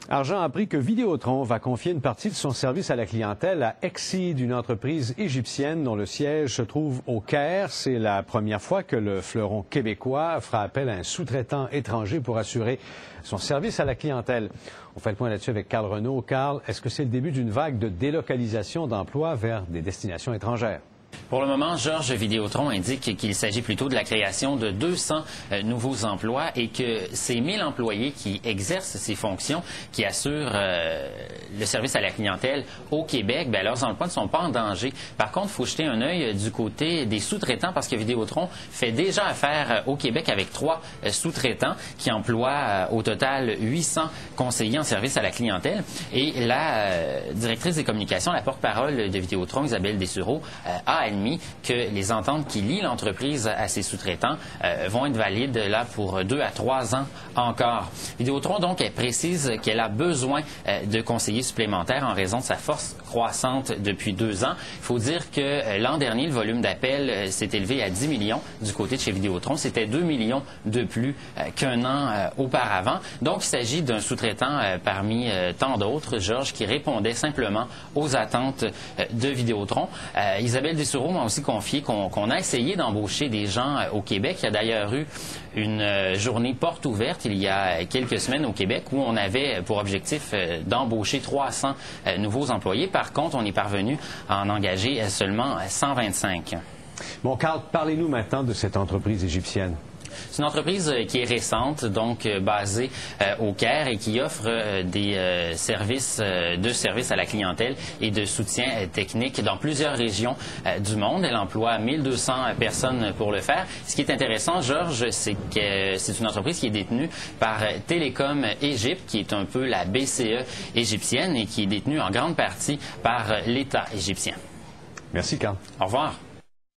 Argent a appris que Vidéotron va confier une partie de son service à la clientèle à Exceed, une entreprise égyptienne dont le siège se trouve au Caire. C'est la première fois que le fleuron québécois fera appel à un sous-traitant étranger pour assurer son service à la clientèle. On fait le point là-dessus avec Carl Renaud. Carl, est-ce que c'est le début d'une vague de délocalisation d'emplois vers des destinations étrangères? Pour le moment, Georges, Vidéotron indique qu'il s'agit plutôt de la création de 200 nouveaux emplois et que ces 1000 employés qui exercent ces fonctions, qui assurent le service à la clientèle au Québec, bien, leurs emplois ne sont pas en danger. Par contre, il faut jeter un œil du côté des sous-traitants parce que Vidéotron fait déjà affaire au Québec avec 3 sous-traitants qui emploient au total 800 conseillers en service à la clientèle. Et la directrice des communications, la porte-parole de Vidéotron, Isabelle Dessureau, a admis que les ententes qui lient l'entreprise à ses sous-traitants vont être valides là pour 2 à 3 ans encore. Vidéotron, donc, elle précise qu'elle a besoin de conseillers supplémentaires en raison de sa force croissante depuis 2 ans. Il faut dire que l'an dernier, le volume d'appels s'est élevé à 10 millions du côté de chez Vidéotron. C'était 2 millions de plus qu'un an auparavant. Donc, il s'agit d'un sous-traitant parmi tant d'autres, Georges, qui répondait simplement aux attentes de Vidéotron. Isabelle Dessureau m'a aussi confié qu'on a essayé d'embaucher des gens au Québec. Il y a d'ailleurs eu une journée porte ouverte il y a quelques semaines au Québec où on avait pour objectif d'embaucher 300 nouveaux employés. Par contre, on est parvenu à en engager seulement 125. Bon, Carl, parlez-nous maintenant de cette entreprise égyptienne. C'est une entreprise qui est récente, donc basée au Caire et qui offre des services à la clientèle et de soutien technique dans plusieurs régions du monde. Elle emploie 1200 personnes pour le faire. Ce qui est intéressant, Georges, c'est que c'est une entreprise qui est détenue par Télécom Égypte, qui est un peu la BCE égyptienne et qui est détenue en grande partie par l'État égyptien. Merci, Carl. Au revoir.